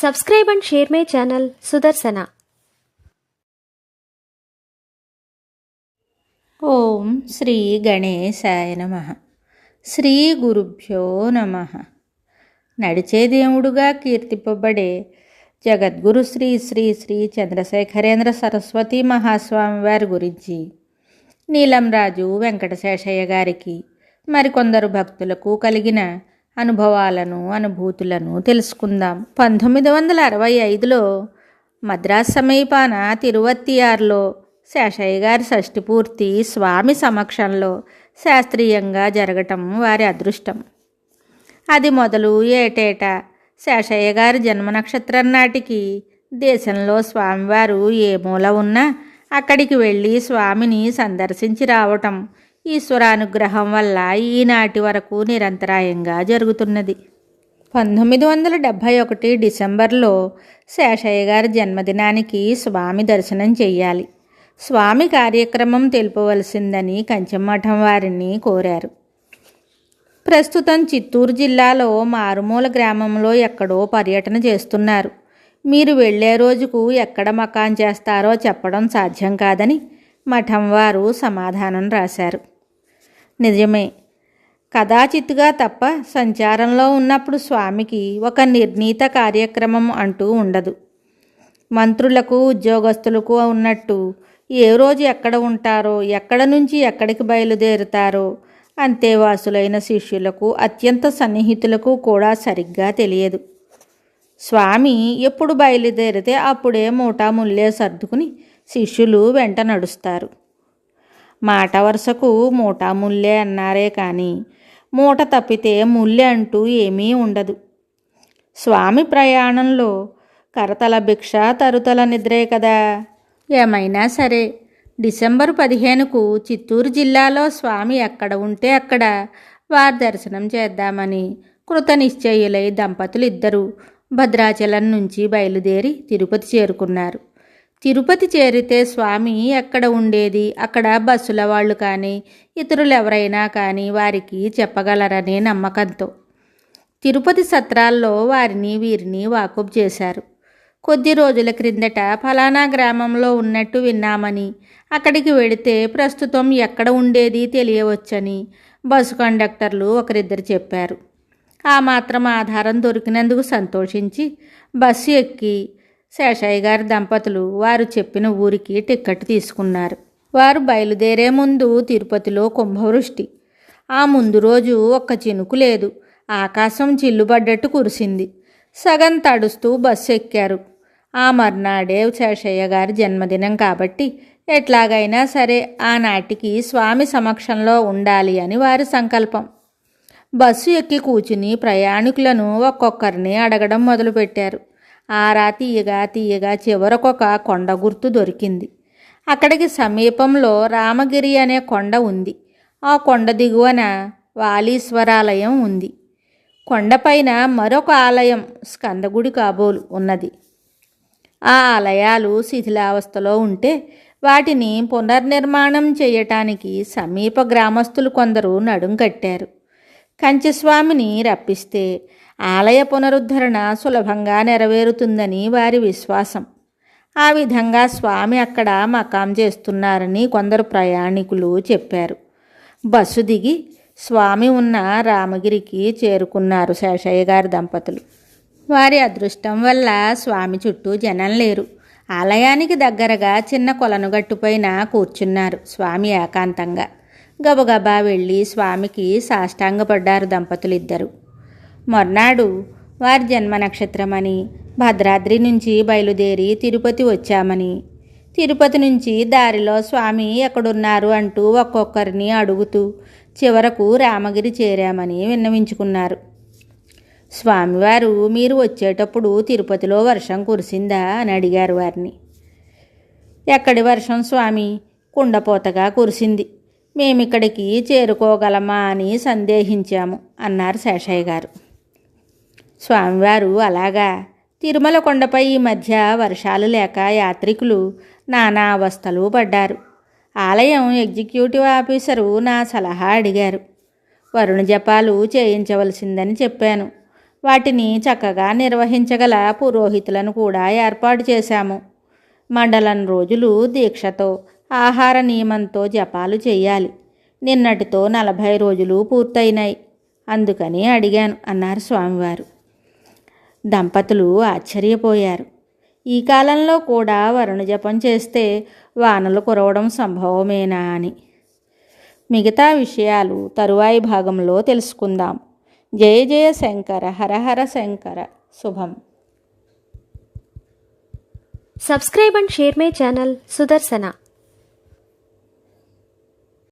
Subscribe and share my channel Sudarsana. ఓం శ్రీ గణేశాయ నమః. శ్రీ గురుభ్యో నమః. నడిచే దేవుడుగా కీర్తింపబడే జగద్గురు శ్రీ శ్రీ శ్రీ చంద్రశేఖరేంద్ర సరస్వతి మహాస్వామి వారి గురించి నీలంరాజు వెంకటశేషయ్య గారికి మరికొందరు భక్తులకు కలిగిన అనుభవాలను అనుభూతులను తెలుసుకుందాం. 1965లో మద్రాసు సమీపాన తిరువత్తియార్లో శేషయ్య గారి షష్ఠిపూర్తి స్వామి సమక్షంలో శాస్త్రీయంగా జరగటం వారి అదృష్టం. అది మొదలు ఏటేటా శేషయ్య గారి జన్మ నక్షత్రం నాటికి దేశంలో స్వామివారు ఏ మూల ఉన్నా అక్కడికి వెళ్ళి స్వామిని సందర్శించి రావటం ఈశ్వరానుగ్రహం వల్ల ఈనాటి వరకు నిరంతరాయంగా జరుగుతున్నది. 1971 డిసెంబర్లో శేషయ్య గారి జన్మదినానికి స్వామి దర్శనం చెయ్యాలి, స్వామి కార్యక్రమం తెలుపవలసిందని కంచెమఠం వారిని కోరారు. ప్రస్తుతం చిత్తూరు జిల్లాలో మారుమూల గ్రామంలో ఎక్కడో పర్యటన చేస్తున్నారు. మీరు వెళ్ళే రోజుకు ఎక్కడ మకాన్ చేస్తారో చెప్పడం సాధ్యం కాదని మఠం వారు సమాధానం రాశారు. నిజమే, కదాచిత్తుగా తప్ప సంచారంలో ఉన్నప్పుడు స్వామికి ఒక నిర్ణీత కార్యక్రమం అంటూ ఉండదు. మంత్రులకు ఉద్యోగస్తులకు ఉన్నట్టు ఏ రోజు ఎక్కడ ఉంటారో, ఎక్కడ నుంచి ఎక్కడికి బయలుదేరుతారో అంతేవాసులైన శిష్యులకు అత్యంత సన్నిహితులకు కూడా సరిగ్గా తెలియదు. స్వామి ఎప్పుడు బయలుదేరితే అప్పుడే మూటాముల్లే సర్దుకుని శిష్యులు వెంట నడుస్తారు. మాట వరుసకు మూటాముల్లే అన్నారే కానీ మూట తప్పితే ముల్లె అంటూ ఏమీ ఉండదు. స్వామి ప్రయాణంలో కరతల భిక్ష తరుతల నిద్రే కదా. ఏమైనా సరే డిసెంబర్ 15కు చిత్తూరు జిల్లాలో స్వామి ఎక్కడ ఉంటే అక్కడ వారి దర్శనం చేద్దామని కృతనిశ్చయులై దంపతులు ఇద్దరూ భద్రాచలం నుంచి బయలుదేరి తిరుపతి చేరుకున్నారు. తిరుపతి చేరితే స్వామి ఎక్కడ ఉండేది అక్కడ బస్సుల వాళ్ళు కానీ ఇతరులు ఎవరైనా కానీ వారికి చెప్పగలరనే నమ్మకంతో తిరుపతి సత్రాల్లో వారిని వీరిని వాకబు చేశారు. కొద్ది రోజుల క్రిందట ఫలానా గ్రామంలో ఉన్నట్టు విన్నామని, అక్కడికి వెడితే ప్రస్తుతం ఎక్కడ ఉండేది తెలియవచ్చని బస్సు కండక్టర్లు ఒకరిద్దరు చెప్పారు. ఆ మాత్రం ఆధారం దొరికినందుకు సంతోషించి బస్సు ఎక్కి శేషయ్య గారి దంపతులు వారు చెప్పిన ఊరికి టిక్కెట్ తీసుకున్నారు. వారు బయలుదేరే ముందు తిరుపతిలో కుంభవృష్టి. ఆ ముందు రోజు ఒక్క చినుకు లేదు. ఆకాశం చిల్లుబడ్డట్టు కురిసింది. సగం తడుస్తూ బస్సు ఎక్కారు. ఆ మర్నాడే శేషయ్య గారి జన్మదినం కాబట్టి ఎట్లాగైనా సరే ఆనాటికి స్వామి సమక్షంలో ఉండాలి అని వారి సంకల్పం. బస్సు ఎక్కి కూర్చుని ప్రయాణికులను ఒక్కొక్కరిని అడగడం మొదలుపెట్టారు. ఆరా తీయగా చివరకొక కొండ గుర్తు దొరికింది. అక్కడికి సమీపంలో రామగిరి అనే కొండ ఉంది. ఆ కొండ దిగువన వాలీశ్వరాలయం ఉంది. కొండపైన మరొక ఆలయం స్కందగుడి కాబోలు ఉన్నది. ఆ ఆలయాలు శిథిలావస్థలో ఉంటే వాటిని పునర్నిర్మాణం చేయటానికి సమీప గ్రామస్తులు కొందరు నడుం కట్టారు. కంచిస్వామిని రప్పిస్తే ఆలయ పునరుద్ధరణ సులభంగా నెరవేరుతుందని వారి విశ్వాసం. ఆ విధంగా స్వామి అక్కడ మకాం చేస్తున్నారని కొందరు ప్రయాణికులు చెప్పారు. బస్సు దిగి స్వామి ఉన్న రామగిరికి చేరుకున్నారు శేషయ్య గారి దంపతులు. వారి అదృష్టం వల్ల స్వామి చుట్టూ జనం లేరు. ఆలయానికి దగ్గరగా చిన్న కొలనుగట్టుపైన కూర్చున్నారు స్వామి ఏకాంతంగా. గబగబా వెళ్ళి స్వామికి సాష్టాంగపడ్డారు దంపతులిద్దరు. మర్నాడు వారి జన్మ నక్షత్రమని, భద్రాద్రి నుంచి బయలుదేరి తిరుపతి వచ్చామని, తిరుపతి నుంచి దారిలో స్వామి ఎక్కడున్నారు అంటూ ఒక్కొక్కరిని అడుగుతూ చివరకు రామగిరి చేరామని విన్నవించుకున్నారు. స్వామివారు మీరు వచ్చేటప్పుడు తిరుపతిలో వర్షం కురిసిందా అని అడిగారు వారిని. ఎక్కడి వర్షం స్వామి, కుండపోతగా కురిసింది. మేమిక్కడికి చేరుకోగలమా అని సందేహించాము అన్నారు శేషయ్య గారు. స్వామివారు అలాగా, తిరుమల కొండపై ఈ మధ్య వర్షాలు లేక యాత్రికులు నానా అవస్థలు పడ్డారు. ఆలయం ఎగ్జిక్యూటివ్ ఆఫీసరు నా సలహా అడిగారు. వరుణ జపాలు చేయించవలసిందని చెప్పాను. వాటిని చక్కగా నిర్వహించగల పురోహితులను కూడా ఏర్పాటు చేశాము. మండలం రోజులు దీక్షతో ఆహార నియమంతో జపాలు చేయాలి. నిన్నటితో 40 రోజులు పూర్తయినాయి. అందుకని అడిగాను అన్నారు స్వామివారు. దంపతులు ఆశ్చర్యపోయారు. ఈ కాలంలో కూడా వరుణ జపం చేస్తే వానలు కురవడం సంభవమేనా అని. మిగతా విషయాలు తరువాయి భాగంలో తెలుసుకుందాం. జయ జయ శంకర, హర హర శంకర. శుభం. Subscribe and share my channel Sudarsana.